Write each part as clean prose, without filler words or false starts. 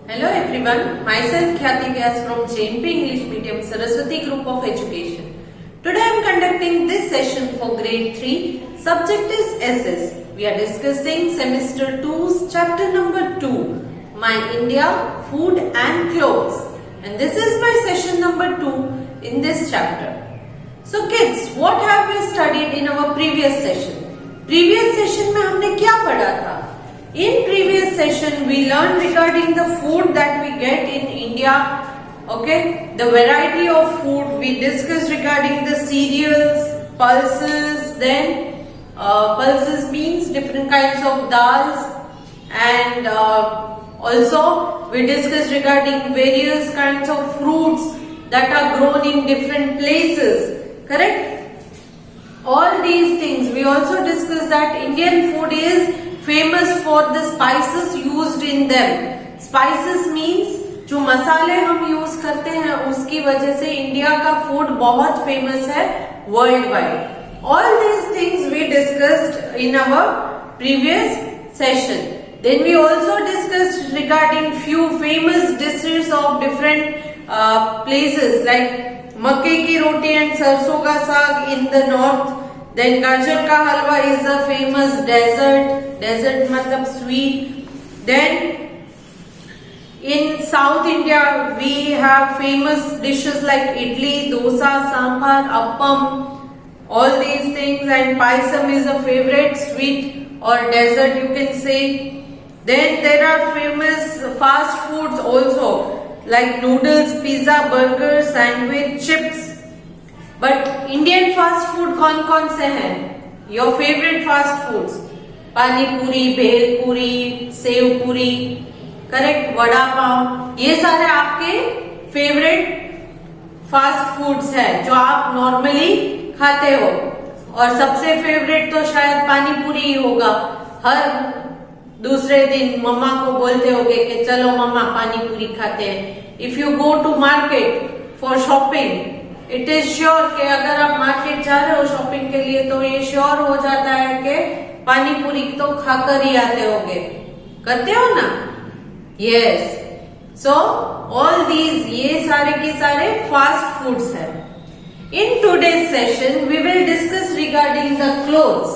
Hello everyone, myself Khyati Vyas from JMP English Medium Saraswati Group of Education. Today I am conducting this session for grade 3. Subject is SS. We are discussing semester 2's chapter number 2, My India, Food and Clothes. And this is my session number 2 in this chapter. So kids, what have we studied in our previous session? Previous session में हमने क्या पढ़ा था? In previous session, we learned regarding the food that we get in India. Okay, the variety of food we discussed regarding the cereals, pulses. Then pulses means different kinds of dals, and also we discussed regarding various kinds of fruits that are grown in different places. Correct? All these things. We also discussed that Indian food is famous for the spices used in them. Spices means जो मसाले हम use करते हैं उसकी वजह से India का food बहुत फेमस है world wide. All these things we discussed in our previous session. Then we also discussed regarding few famous dishes of different places like मक्के की रोटी and सरसों का साग in the north. Then गाजर का हलवा is a famous dessert. Dessert मतलब sweet. Then in South India we have famous dishes like idli, dosa, sambar, appam. All these things, and paisam is a favorite sweet or dessert you can say. Then there are famous fast foods also like noodles, pizza, burger, sandwich, chips. But Indian fast food कौन-कौन से हैं? Your favorite fast foods? पानी पूरी, भेल पूरी, save पूरी, correct, vada pav, ये सारे आपके फेवरेट फास्ट फूड्स हैं जो आप नॉर्मली खाते हो. और सबसे फेवरेट तो शायद पानी पूरी ही होगा. हर दूसरे दिन मम्मा को बोलते होगे कि चलो मम्मा पानी पूरी खाते हैं. If you go to market for shopping, it is sure कि अगर आप मार्केट जा रहे हो शॉपिंग के लिए तो ये श्योर हो जाता है कि पानी पूरी तो खाकर ही आते होगे. करते हो ना? यस. सो ऑल दीज, ये सारे के सारे फास्ट फूड्स हैं. In today's session we will discuss regarding the clothes.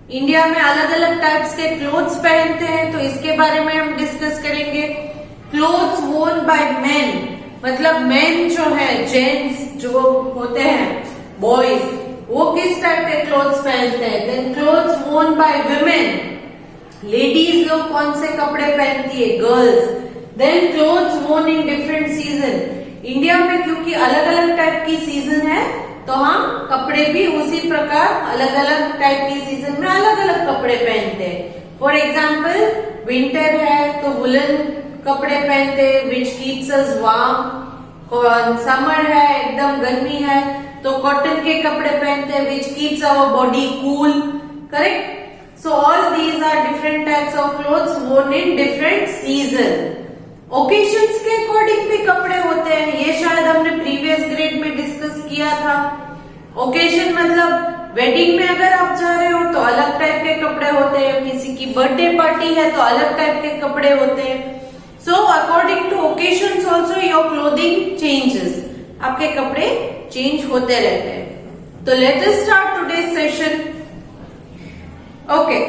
India में अलग अलग टाइप्स के क्लोथ्स पहनते हैं तो इसके बारे में हम डिस्कस करेंगे. क्लोथ्स वोन बाय मेन, मतलब मेन जो है, जेंट्स जो होते हैं, बॉयज, वो किस टाइप के क्लोथ्स पहनते हैं. देन क्लोथ्स वोन बाय वुमेन, लेडीज लोग कौन से कपड़े पहनती है, गर्ल्स. देन क्लोथ्स वोन इन डिफरेंट सीजन. इंडिया में क्योंकि अलग अलग टाइप की सीजन है तो हम कपड़े भी उसी प्रकार अलग अलग टाइप की सीजन में अलग अलग कपड़े पहनते हैं. फॉर एग्जाम्पल विंटर है तो वुलन कपड़े पहनते हैं which keeps us warm. Summer है, एकदम गर्मी है तो कॉटन के कपड़े पहनते हैं which keeps our body cool. Correct. So all these are different types of clothes worn in different season. Occasions के अकॉर्डिंग भी कपड़े होते हैं, ये शायद हमने प्रीवियस ग्रेड में डिस्कस किया था. ओकेशन मतलब वेडिंग में अगर आप जा रहे हो तो अलग टाइप के कपड़े होते हैं, किसी की बर्थडे पार्टी है तो अलग टाइप के कपड़े होते हैं. So according to occasions also your clothing changes. आपके कपड़े चेंज होते रहते हैं. तो let us start today's session. Okay,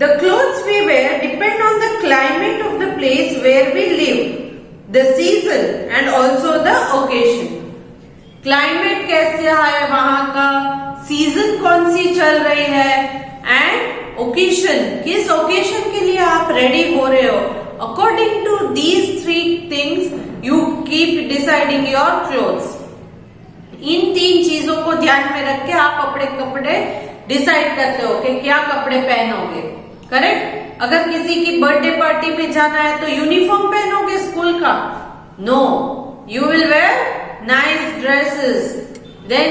the clothes we wear depend on the climate of the place where we live, the season and also the occasion. Climate कैसा है वहां का, सीजन कौन सी चल रही है, एंड ओकेशन, किस ओकेशन के लिए आप रेडी हो रहे हो. According to these three things, you keep deciding your clothes. इन तीन चीजों को ध्यान में रख के आप अपने कपड़े डिसाइड करते हो कि क्या कपड़े पहनोगे. करेक्ट. अगर किसी की बर्थडे पार्टी में जाना है तो यूनिफॉर्म पहनोगे स्कूल का? No, you will wear nice dresses. Then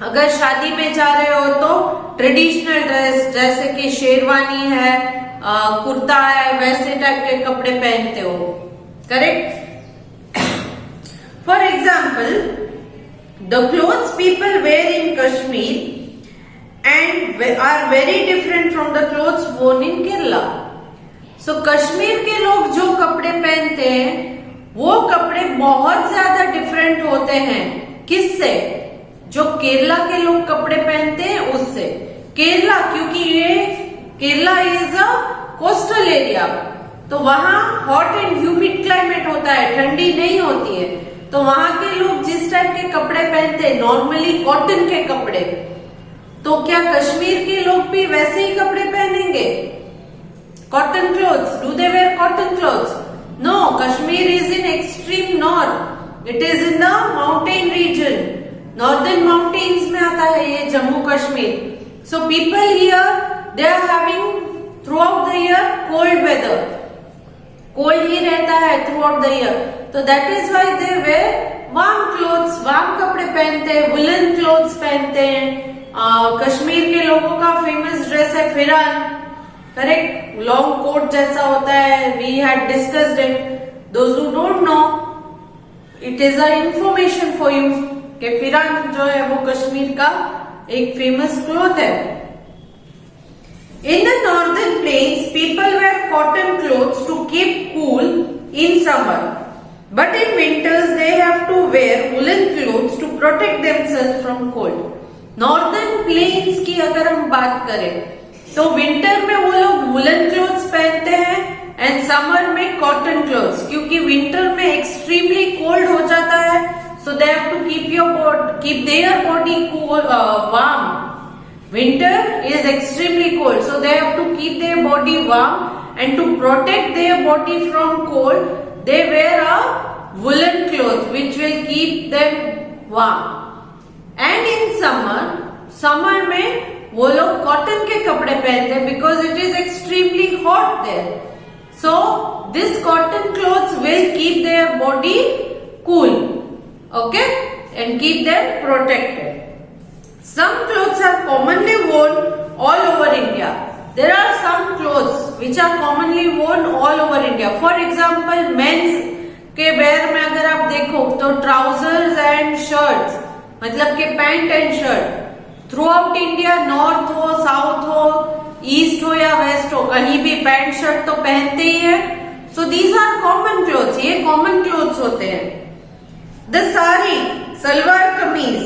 अगर शादी में जा रहे हो तो ट्रेडिशनल ड्रेस जैसे कि शेरवानी है, कुर्ता है, वैसे टाइप के कपड़े पहनते हो. Correct. For example the clothes people wear in Kashmir and are very different from the clothes worn in Kerala. So Kashmir के लोग जो कपड़े पहनते हैं वो कपड़े बहुत ज्यादा डिफरेंट होते हैं। किससे? जो केरला के लोग कपड़े पहनते हैं उससे। केरला, क्योंकि ये Kerala is a coastal area, तो वहां हॉट एंड ह्यूमिड क्लाइमेट होता है, ठंडी नहीं होती है, तो वहां के लोग जिस टाइप के कपड़े पहनते हैं नॉर्मली कॉटन के कपड़े, तो क्या कश्मीर के लोग भी वैसे ही कपड़े पहनेंगे? Cotton clothes, do they wear cotton clothes? No, Kashmir is in extreme north, it is in the mountain region, northern mountains में आता है ये Jammu Kashmir. So people here they are having throughout the year cold weather, cold ही रहता है throughout the year, तो that is why they wear warm clothes, warm कपड़े पहनते हैं, वुलन क्लोथ्स पहनते हैं। कश्मीर के लोगों का फेमस ड्रेस है फिरान, करेक्ट, लॉन्ग कोट जैसा होता है, we had discussed it, those who don't know it is a information for you कि फिरान जो है वो कश्मीर का एक फेमस क्लोथ है। In the northern plains, people wear cotton clothes to keep cool in summer, but in winters they have to wear woolen clothes to protect themselves from cold. Northern plains की अगर हम बात करें तो winter में वो लोग वुलन क्लोथ्स पहनते हैं एंड समर में कॉटन क्लोथ्स, क्योंकि विंटर में एक्सट्रीमली कोल्ड हो जाता है, so they have to keep their body cool, warm. Winter is extremely cold, so they have to keep their body warm, and to protect their body from cold, they wear a woolen cloth which will keep them warm. And in summer में वो लोग cotton के कपड़े पहनते हैं because it is extremely hot there. So this cotton clothes will keep their body cool, okay, and keep them protected. Some clothes are commonly worn all over India. There are some clothes which are commonly worn all over India. For example, men's के where में अगर आप देखो तो trousers and shirts, मतलब के pant and shirt through out India, north हो, south हो, ईस्ट हो या वेस्ट हो, कहीं भी पैंट शर्ट तो पहनते ही है। So these are common clothes, ये कॉमन क्लोथ्स होते हैं। The sari, salwar kameez,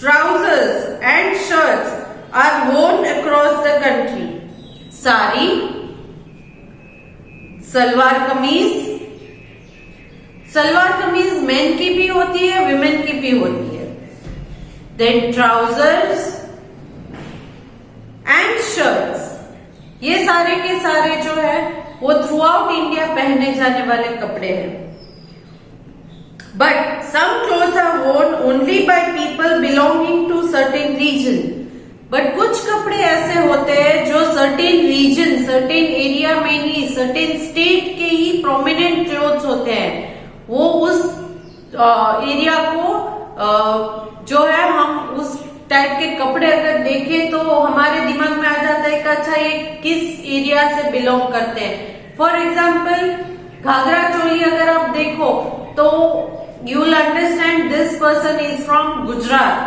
trousers and shirts are worn across the country. Sari, salwar kameez main की भी होती है, विमेन की भी होती है। देन ट्राउजर्स एंड शर्ट्स, ये सारे के सारे जो है वो थ्रू आउट इंडिया पहने जाने वाले कपड़े हैं। But some clothes are worn only by people belonging to certain region. But कुछ कपड़े ऐसे होते हैं जो certain region, certain area में ही, certain state के ही prominent clothes होते हैं। वो उस एरिया को जो है हम उस टाइप के कपड़े अगर देखें तो हमारे दिमाग में आ जाता है कि अच्छा ये किस एरिया से बिलोंग करते हैं। फॉर एग्जाम्पल घाघरा चोली अगर आप देखो तो you will understand this person is from Gujarat,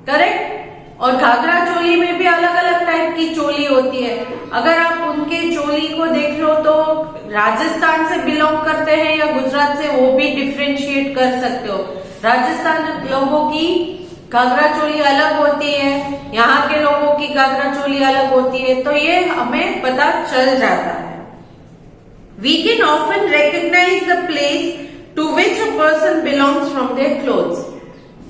correct? और घाघरा चोली में भी अलग अलग टाइप की चोली होती है। अगर आप उनके चोली को देख लो तो राजस्थान से बिलोंग करते हैं या गुजरात से, वो भी डिफ्रेंशिएट कर सकते हो। राजस्थान लोगों की घाघरा चोली अलग होती है, यहाँ के लोगों की घाघरा चोली अलग होती है, तो ये हमें पता चल जाता है। We can often recognize the place to which a person belongs from their clothes.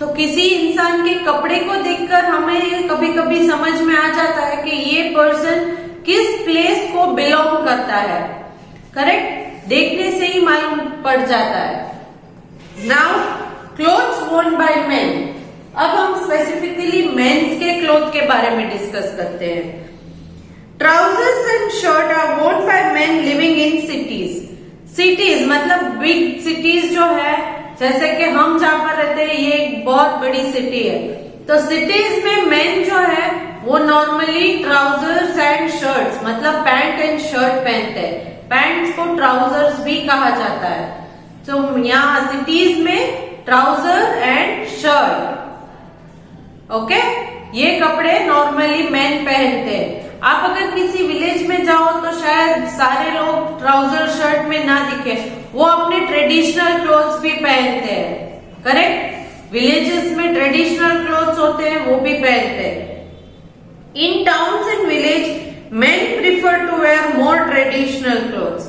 तो किसी इंसान के कपड़े को देखकर हमें कभी कभी समझ में आ जाता है कि ये पर्सन किस प्लेस को बिलोंग करता है, करेक्ट, देखने से ही मालूम पड़ जाता है। नाउ क्लोथ्स वर्न बाय मेन, अब हम स्पेसिफिकली मेंस के क्लोथ के बारे में डिस्कस करते हैं। Trousers and shirt are worn by men living in cities. Cities मतलब बिग सिटीज जो है, जैसे कि हम जहां पर रहते हैं ये एक बहुत बड़ी सिटी है, तो सिटीज में मेन जो है वो नॉर्मली ट्राउजर्स एंड शर्ट्स मतलब पैंट एंड शर्ट पहनते हैं। पैंट्स को ट्राउजर्स भी कहा जाता है। तो यहाँ सिटीज में ट्राउजर एंड शर्ट, ओके, ये कपड़े नॉर्मली मेन पहनते हैं। आप अगर किसी विलेज में जाओ तो शायद सारे लोग ट्राउजर शर्ट में ना दिखे, वो अपने ट्रेडिशनल क्लोथ्स भी पहनते हैं, करेक्ट। विलेजेस में ट्रेडिशनल क्लोथ्स होते हैं, वो भी पहनते हैं। इन towns and village men prefer to wear more traditional clothes.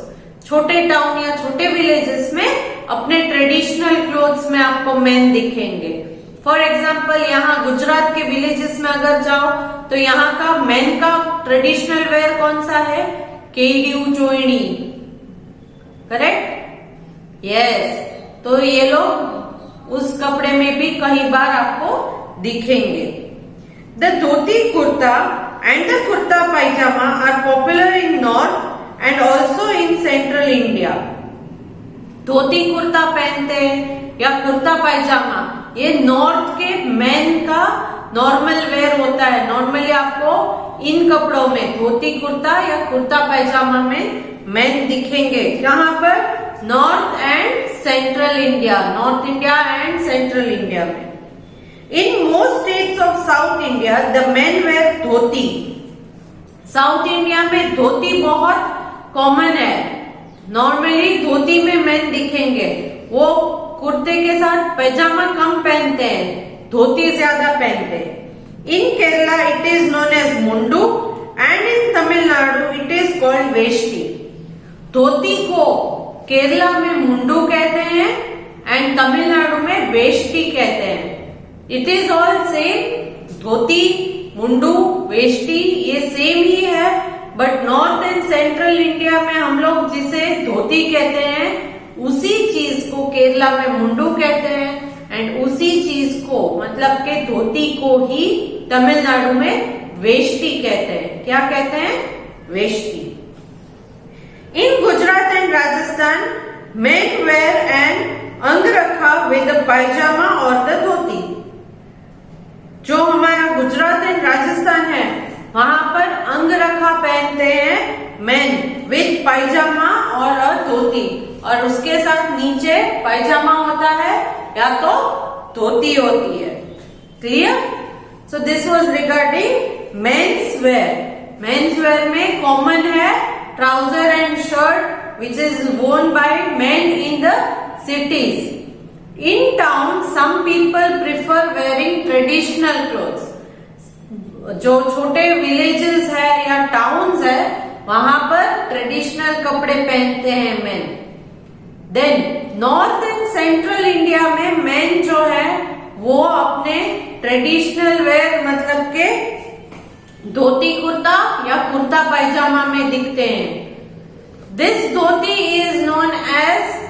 छोटे टाउन या छोटे विलेजेस में अपने ट्रेडिशनल क्लोथ्स में आपको मेन दिखेंगे। फॉर एग्जाम्पल यहाँ गुजरात के विलेजेस में अगर जाओ तो यहाँ का मेन का ट्रेडिशनल वेयर कौन सा है? केडियू चोइनी, करेक्ट, यस। तो ये लोग उस कपड़े में भी कई बार आपको दिखेंगे। The dhoti kurta and the kurta pajama are popular in north and also in central India. Dhoti kurta पहनते हैं या कुर्ता पायजामा, ये नॉर्थ के मैन का नॉर्मल वेयर होता है। नॉर्मली आपको इन कपड़ों में धोती कुर्ता या कुर्ता पायजामा में मैन दिखेंगे। यहाँ पर north and central India, north India and central India में। In most states of South India, the men wear dhoti. South India में धोती बहुत कॉमन है। नॉर्मली धोती में मेन दिखेंगे, वो कुर्ते के साथ पैजामा कम पहनते हैं, धोती ज्यादा पहनते हैं। In Kerala it is known as mundu and in Tamil Nadu it is called veshti. Dhoti को केरला में मुंडू कहते हैं एंड तमिलनाडु में वेष्टी कहते हैं। इट इज ऑल सेम, धोती, मुंडू, वेष्टी ये सेम ही है, but north and central India में हम लोग जिसे धोती कहते हैं उसी चीज को केरला में मुंडू कहते हैं एंड उसी चीज को मतलब के धोती को ही तमिलनाडु में वेष्टी कहते हैं। क्या कहते हैं? Veshti. In Gujarat and Rajasthan men wear an angarkha with pyjama और द धोती। जो हमारा गुजरात एंड राजस्थान है वहां पर अंगरखा पहनते हैं मेन विद पायजामा और धोती, और उसके साथ नीचे पायजामा होता है या तो धोती होती है। Clear? So this was regarding mens wear. Mens wear में कॉमन है trouser and shirt which is worn by men in the cities. In town, some people prefer wearing traditional clothes. जो छोटे विलेजेस है या टाउन्स है वहां पर traditional कपड़े पहनते हैं men. Then north and central India में मेन जो है वो अपने ट्रेडिशनल वेयर मतलब के धोती कुर्ता या कुर्ता पायजामा में दिखते हैं। This dhoti is known as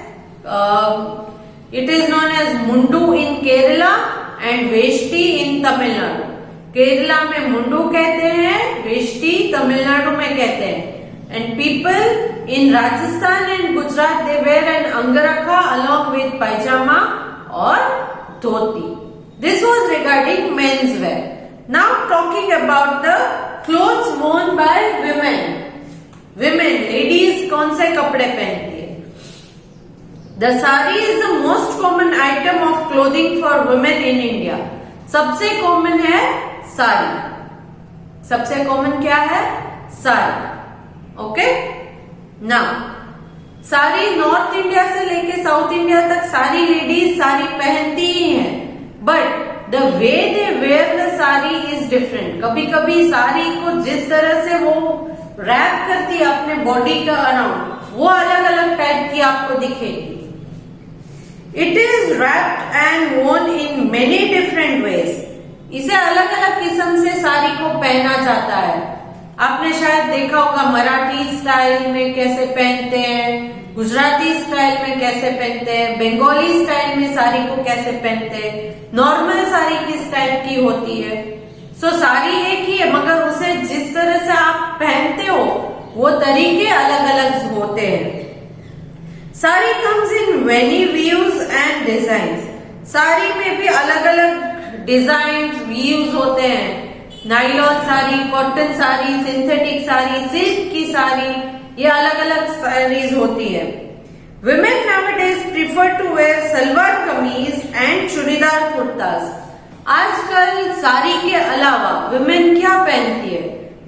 It is known as Mundu in Kerala and Veshti in Tamil Nadu. Kerala में मुंडू कहते हैं, वेष्टी तमिलनाडु में कहते हैं। And people in Rajasthan and Gujarat they wear an angarakha along with pajama or dhoti. This was regarding men's wear. Now talking about the clothes worn by women. Women, ladies कौन से कपड़े पहनती है? The sari is the most common item of clothing for women in India. सबसे common है साड़ी। सबसे common क्या है? Sari. Okay? Now sari north India से लेके साउथ इंडिया तक सारी लेडीज साड़ी पहनती ही हैं, but the way they wear the sari is different. कभी कभी साड़ी को जिस तरह से वो रैप करती है अपने बॉडी का अराउंड, वो अलग अलग टाइप की आपको दिखेगी। It is wrapped and worn in many different ways. इसे अलग अलग किस्म से साड़ी को पहना जाता है। आपने शायद देखा होगा मराठी स्टाइल में कैसे पहनते हैं, गुजराती स्टाइल में कैसे पहनते हैं, बंगाली स्टाइल में साड़ी को कैसे पहनते हैं, नॉर्मल साड़ी किस टाइप की होती है। सो साड़ी एक ही है मगर उसे जिस तरह से आप पहनते हो वो तरीके अलग अलग होते हैं। Sari comes in many views and designs. Sari में भी अलग अलग डिजाइन व्यूज होते हैं। Nylon sari, cotton sari, synthetic sari, silk की साड़ी, ये अलग अलग साड़ीज होती है। Women nowadays prefer to wear salwar kameez and churidar kurtas. आजकल साड़ी के अलावा विमेन क्या पहनती है?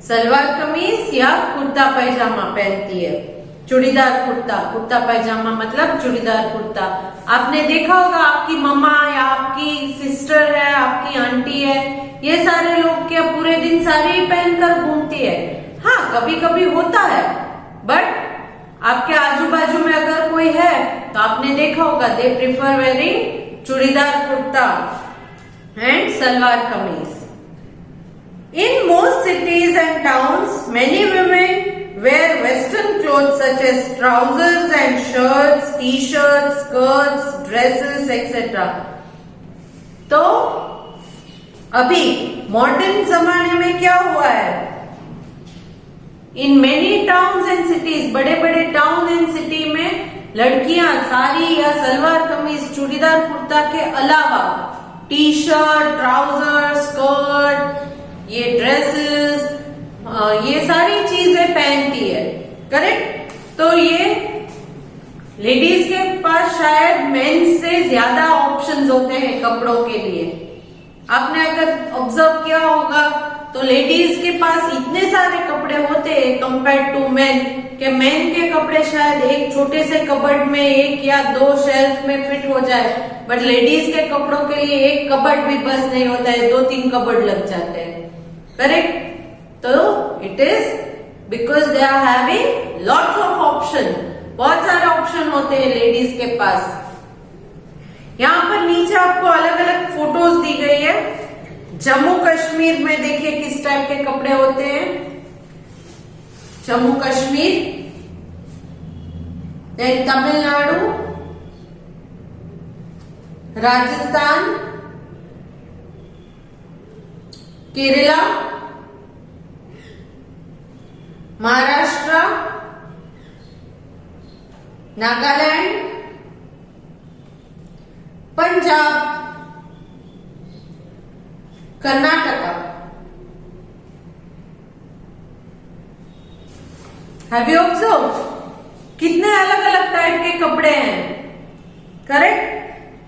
सलवार कमीज या कुर्ता पैजामा पहनती है। चूड़ीदार कुर्ता, कुर्ता पैजामा मतलब चूड़ीदार कुर्ता। आपने देखा होगा आपकी मम्मा या आपकी सिस्टर है, आपकी आंटी है, ये सारे लोग क्या पूरे दिन साड़ी पहनकर घूमती है? हाँ, कभी कभी होता है, बट आपके आजू बाजू में अगर कोई है तो आपने देखा होगा they prefer wearing churidar kurta and salwar kameez. In most cities and towns, many women wear western clothes such as trousers and shirts, t-shirts, skirts, dresses, etc. तो अभी मॉडर्न जमाने में क्या हुआ है? In many towns and cities, बड़े बड़े टाउन एंड सिटी में लड़कियां साड़ी या सलवार कमीज चूड़ीदार कुर्ता के अलावा टी शर्ट, ट्राउजर, स्कर्ट, ये ड्रेसेस, ये सारी चीजें पहनती है। करेक्ट? तो ये लेडीज के पास शायद मेंस से ज्यादा ऑप्शंस होते हैं कपड़ों के लिए। आपने अगर ऑब्जर्व किया होगा तो लेडीज के पास इतने सारे कपड़े होते हैं कंपेयर टू मेन, कि मेन के कपड़े शायद एक छोटे से कबर्ड में एक या दो शेल्फ में फिट हो जाए, बट लेडीज के कपड़ों के लिए एक कबर्ड भी बस नहीं होता है, 2-3 कबर्ड लग जाते हैं। करेक्ट? तो it is because they are having lots of option, बहुत सारे ऑप्शन होते हैं लेडीज के पास। यहाँ पर नीचे आपको अलग अलग फोटोज दी गई है। जम्मू कश्मीर में देखिए किस टाइप के कपड़े होते हैं। Jammu Kashmir, then Tamil Nadu, Rajasthan, Kerala, Maharashtra, Nagaland, Punjab, Karnataka. Have you observe कितने अलग अलग टाइप के कपड़े हैं? करेक्ट?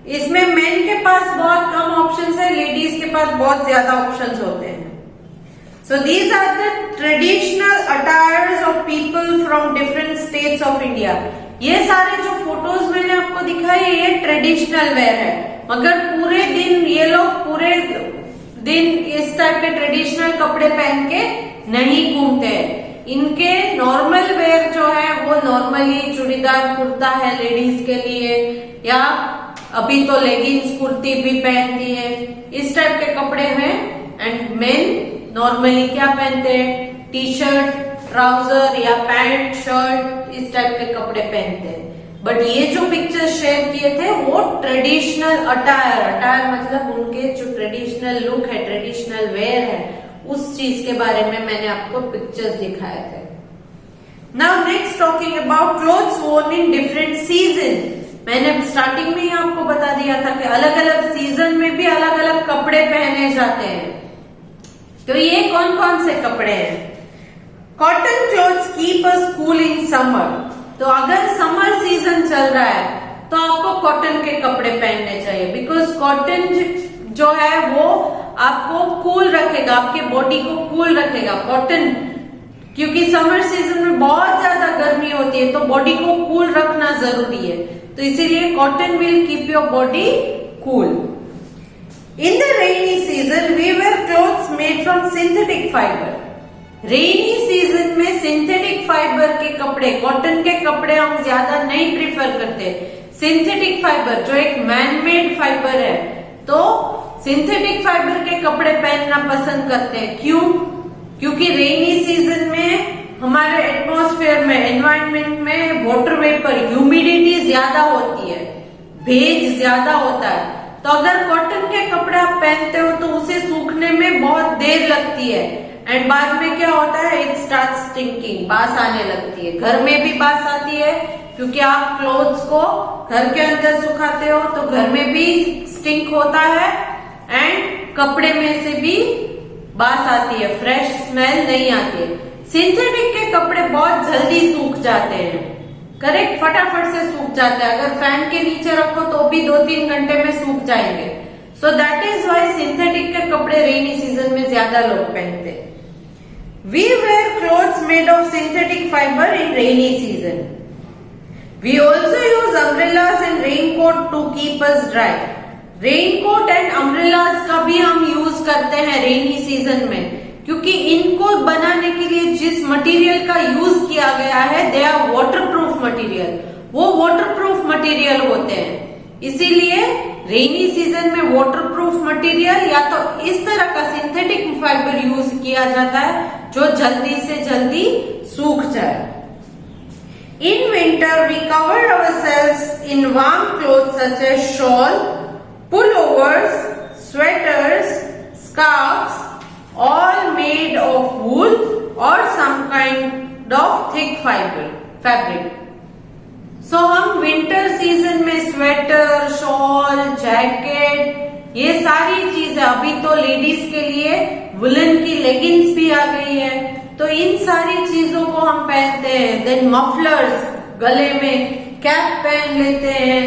इसमें मेन के पास बहुत कम ऑप्शंस है, लेडीज के पास बहुत ज्यादा ऑप्शंस होते हैं। So these are the traditional attires of people from different states of India. ये सारे जो फोटोज मैंने आपको दिखाई ये ट्रेडिशनल वेयर है, मगर पूरे दिन ये लोग पूरे दिन इस टाइप के ट्रेडिशनल कपड़े पहन के नहीं घूमते हैं। इनके नॉर्मल वेयर जो है वो नॉर्मली चूड़ीदार कुर्ता है लेडीज के लिए, या अभी तो लेगिंग्स कुर्ती भी पहनती है, इस टाइप के कपड़े हैं। एंड मेन नॉर्मली क्या पहनते हैं? टी शर्ट, ट्राउजर या पैंट, शर्ट, इस टाइप के कपड़े पहनते हैं। बट ये जो पिक्चर शेयर किए थे वो ट्रेडिशनल अटायर, अटायर मतलब उनके जो ट्रेडिशनल लुक है, ट्रेडिशनल वेयर है, उस चीज के बारे में मैंने आपको पिक्चर्स दिखाए थे। Now next talking about clothes worn in different season. मैंने स्टार्टिंग में ही आपको बता दिया था कि अलग अलग सीजन में भी अलग अलग कपड़े पहने जाते हैं। तो ये कौन कौन से कपड़े हैं? Cotton clothes keep us cool in summer. तो अगर समर सीजन चल रहा है तो आपको कॉटन के कपड़े पहनने चाहिए, बिकॉज कॉटन जो है वो आपको कूल रखेगा, आपके बॉडी को कूल रखेगा। कॉटन, क्योंकि समर सीजन में बहुत ज्यादा गर्मी होती है तो बॉडी को कूल रखना जरूरी है, तो इसीलिए cotton will keep your body cool. In the rainy season, we wear clothes made from synthetic fiber. Rainy season में सिंथेटिक फाइबर के कपड़े, कॉटन के कपड़े हम ज्यादा नहीं प्रिफर करते। सिंथेटिक फाइबर जो एक मैनमेड फाइबर है, तो सिंथेटिक फाइबर के कपड़े पहनना पसंद करते हैं। क्यों? क्योंकि रेनी सीजन में हमारे एटमॉस्फेयर में, एनवायरनमेंट में वाटर वेपर, ह्यूमिडिटी ज्यादा होती है, भेज ज्यादा होता है। तो अगर कॉटन के कपड़े आप पहनते हो तो उसे सूखने में बहुत देर लगती है, एंड बाद में क्या होता है? इट स्टार्ट स्टिंकिंग, बास आने लगती है। घर में भी बास आती है क्योंकि आप क्लोथ्स को घर के अंदर सुखाते हो तो घर में भी स्टिंक होता है, एंड कपड़े में से भी बास आती है, फ्रेश स्मेल नहीं आती है। सिंथेटिक के कपड़े बहुत जल्दी सूख जाते हैं। करेक्ट? फटाफट से सूख जाते हैं, अगर फैन के नीचे रखो तो भी 2-3 घंटे में सूख जाएंगे। So that is why synthetic के कपड़े रेनी सीजन में ज्यादा लोग पहनते हैं। We wear clothes made of synthetic fiber in rainy season. We also use umbrellas and raincoat to keep us dry. Raincoat and umbrellas का भी हम यूज करते हैं रेनी सीजन में, क्योंकि इनको बनाने के लिए जिस मटेरियल का यूज किया गया है दे आर वाटरप्रूफ मटेरियल, वो वाटरप्रूफ मटेरियल होते हैं। इसीलिए रेनी सीजन में वाटरप्रूफ मटेरियल या तो इस तरह का सिंथेटिक फाइबर यूज किया जाता है जो जल्दी से जल्दी सूख जाए। In winter we covered ourselves in warm clothes such as shawl, pullovers, sweaters, scarves, all made of wool or some kind of thick fabric. So हम विंटर सीजन में स्वेटर, शॉल, जैकेट, ये सारी चीजें, अभी तो लेडीज के लिए woollen की लेगिंग्स भी आ गई है, तो इन सारी चीजों को हम पहनते हैं। देन मफलर्स, गले में कैप पहन लेते हैं,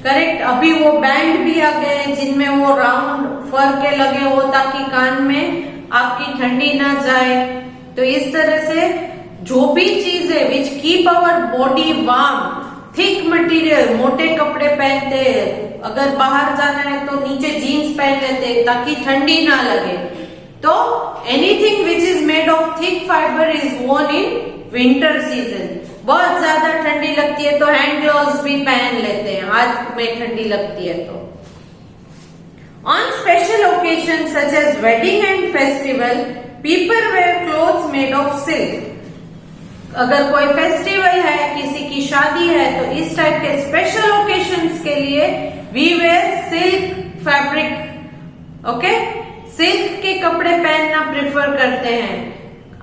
करेक्ट। अभी वो बैंड भी आ गए हैं जिनमें वो राउंड फर के लगे हो ताकि कान में आपकी ठंडी ना जाए। तो इस तरह से जो भी चीजें which keep our body warm, thick material, मोटे कपड़े पहनते हैं, अगर बाहर जाना है तो नीचे जीन्स पहन लेते हैं ताकि ठंडी ना लगे। तो anything which is made of thick fibre is worn in winter season. बहुत ज्यादा ठंडी लगती है तो हैंड ग्लोव्स भी पहन लेते हैं, हाथ में ठंडी लगती है तो। On special occasion such as wedding and festival people wear clothes made of silk. अगर कोई फेस्टिवल है, किसी की शादी है, तो इस टाइप के स्पेशल ओकेशंस के लिए we wear silk fabric. Okay, silk के कपड़े पहनना प्रेफर करते हैं।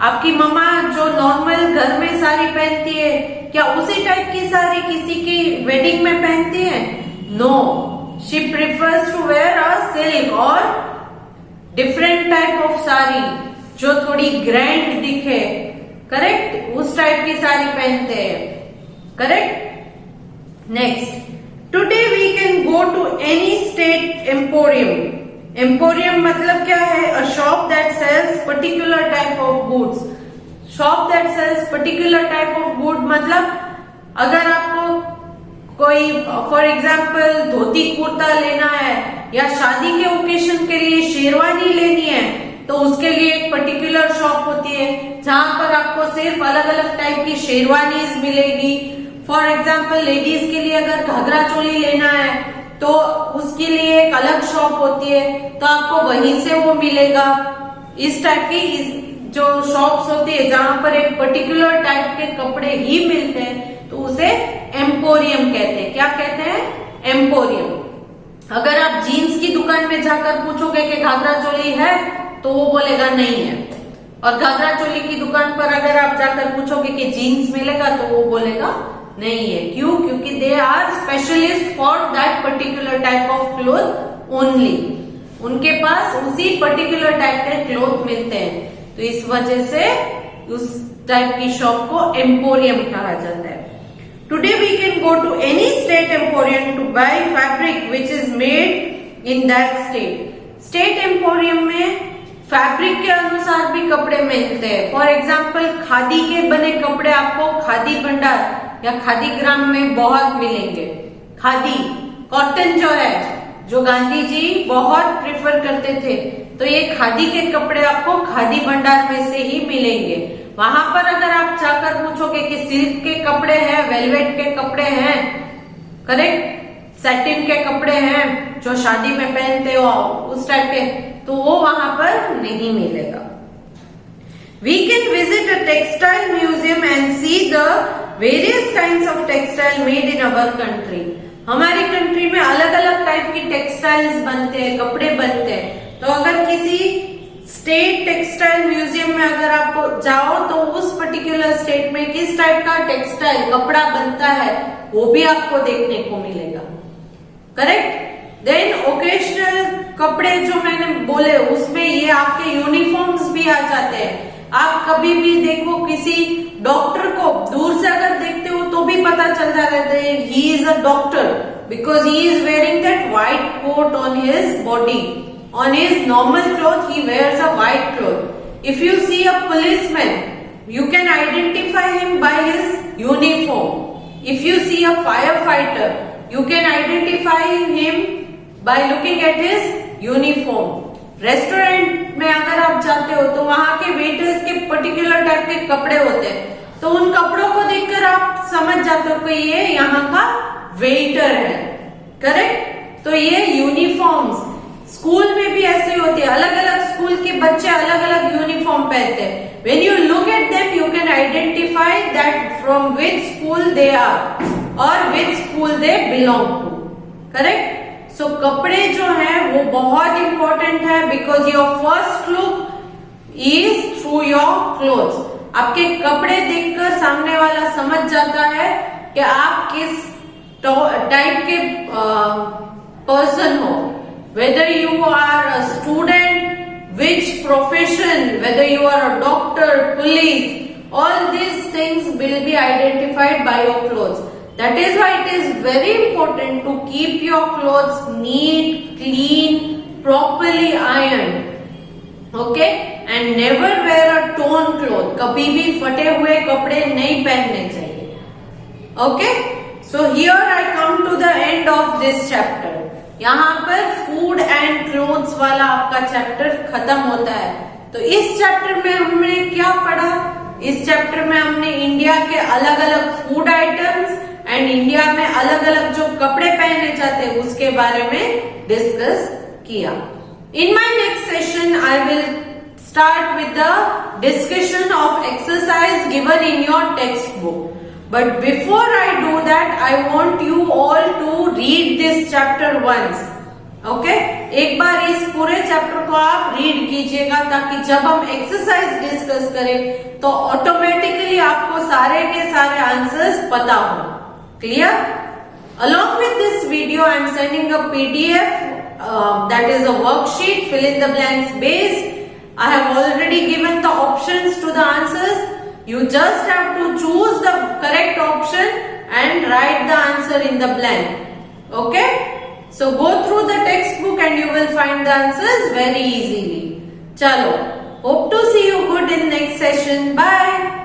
आपकी मम्मा जो नॉर्मल घर में साड़ी पहनती है, क्या उसी टाइप की साड़ी किसी की वेडिंग में पहनती है? No, she prefers to wear a silk और डिफरेंट टाइप ऑफ साड़ी जो थोड़ी ग्रैंड दिखे, करेक्ट, उस टाइप की साड़ी पहनते हैं, correct. Next, today we can go to any state emporium. Emporium मतलब क्या है? A shop that sells particular type of goods. Shop that sells particular type of good मतलब अगर आपको कोई फॉर एग्जाम्पल धोती कुर्ता लेना है या शादी के ओकेशन के लिए शेरवानी लेनी है तो उसके लिए एक पर्टिकुलर शॉप होती है जहां पर आपको सिर्फ अलग अलग टाइप की शेरवानीज मिलेगी। फॉर एग्जाम्पल लेडीज के लिए अगर घाघरा चोली लेना है तो उसके लिए एक अलग शॉप होती है, तो आपको वहीं से वो मिलेगा। इस टाइप की जो शॉप्स होती है जहां पर एक पर्टिकुलर टाइप के कपड़े ही मिलते हैं तो उसे एम्पोरियम कहते हैं। क्या कहते हैं? एम्पोरियम। अगर आप जीन्स की दुकान में जाकर पूछोगे कि घाघरा चोली है तो वो बोलेगा नहीं है, और घाघरा चोली की दुकान पर अगर आप जाकर पूछोगे कि जीन्स मिलेगा तो वो बोलेगा नहीं है। क्यों? क्योंकि they are specialist for that particular type of cloth only. उनके पास उसी पर्टिकुलर टाइप के क्लोथ मिलते हैं, तो इस वजह से उस टाइप की शॉप को एम्पोरियम कहा जाता है। Today we can go to any state emporium to buy fabric which is made in that state. State emporium में फैब्रिक के अनुसार भी कपड़े मिलते हैं। फॉर एग्जाम्पल खादी के बने कपड़े आपको खादी भंडार या खादी ग्राम में बहुत मिलेंगे। खादी कॉटन जो है, जो गांधी जी बहुत प्रेफर करते थे, तो ये खादी के कपड़े आपको खादी भंडार में से ही मिलेंगे। वहां पर अगर आप जाकर पूछोगे कि सिल्क के कपड़े हैं, वेलवेट के कपड़े हैं, करेक्ट, सैटिन के कपड़े हैं जो शादी में पहनते हो उस टाइप के, तो वो वहां पर नहीं मिलेगा। We can visit a textile museum and see the various kinds of textile made in our country. हमारी कंट्री में अलग अलग टाइप की टेक्सटाइल्स बनते हैं, कपड़े बनते हैं। तो अगर किसी स्टेट टेक्सटाइल म्यूजियम में अगर आप जाओ तो उस पर्टिकुलर स्टेट में किस टाइप का टेक्सटाइल कपड़ा बनता है वो भी आपको देखने को मिलेगा, करेक्ट। देन ओकेशनल कपड़े जो मैंने बोले उसमें ये आपके यूनिफॉर्म्स भी आ जाते हैं। आप कभी भी देखो किसी डॉक्टर को दूर से अगर देखते हो तो भी पता चल जाता है he is a doctor because he is wearing that white coat on his body. On his normal cloth he wears a white cloth. If you see a policeman, you can identify him by his uniform. If you see a firefighter, you can identify him by looking at his uniform. Restaurant में अगर आप जाते हो तो वहां के waiters के particular type के कपड़े होते हैं, तो उन कपड़ों को देखकर आप समझ जाते हो कि ये यहाँ का वेटर है, करेक्ट। तो ये यूनिफॉर्म्स स्कूल में भी ऐसे होती है, अलग अलग स्कूल के बच्चे अलग अलग यूनिफॉर्म पहनते हैं। When you look at them, you can identify that from which school they are or which school they belong to, correct? So कपड़े जो हैं वो बहुत इंपॉर्टेंट है, because your first look is through your clothes. आपके कपड़े देखकर सामने वाला समझ जाता है कि आप किस टाइप के पर्सन हो, whether you are a student, which profession, whether you are a doctor, police, all these things will be identified by your clothes. That is why it is very important to keep your clothes neat, clean, properly ironed. Okay? And never wear a torn cloth. कभी भी फटे हुए कपड़े नहीं पहनने चाहिए. Okay? So here I come to the end of this chapter. यहाँ पर फूड एंड क्लोथ्स वाला आपका चैप्टर खत्म होता है। तो इस चैप्टर में हमने क्या पढ़ा? इस चैप्टर में हमने इंडिया के अलग अलग फूड आइटम्स एंड इंडिया में अलग अलग जो कपड़े पहने जाते हैं उसके बारे में डिस्कस किया। In my next session I will start with the discussion of exercise given in your textbook. But before I do that, I want you all to read this chapter once. Okay? एक बार इस पूरे chapter को आप read कीजिएगा ताकि जब हम exercise discuss करें तो ऑटोमेटिकली आपको सारे के सारे आंसर्स पता हो। Clear? Along with this video, I am sending a PDF that is a worksheet, fill in the blanks based. I have already given the options to the answers. You just have to choose the correct option and write the answer in the blank. Okay? So go through the textbook and you will find the answers very easily. Chalo. Hope to see you good in next session. Bye.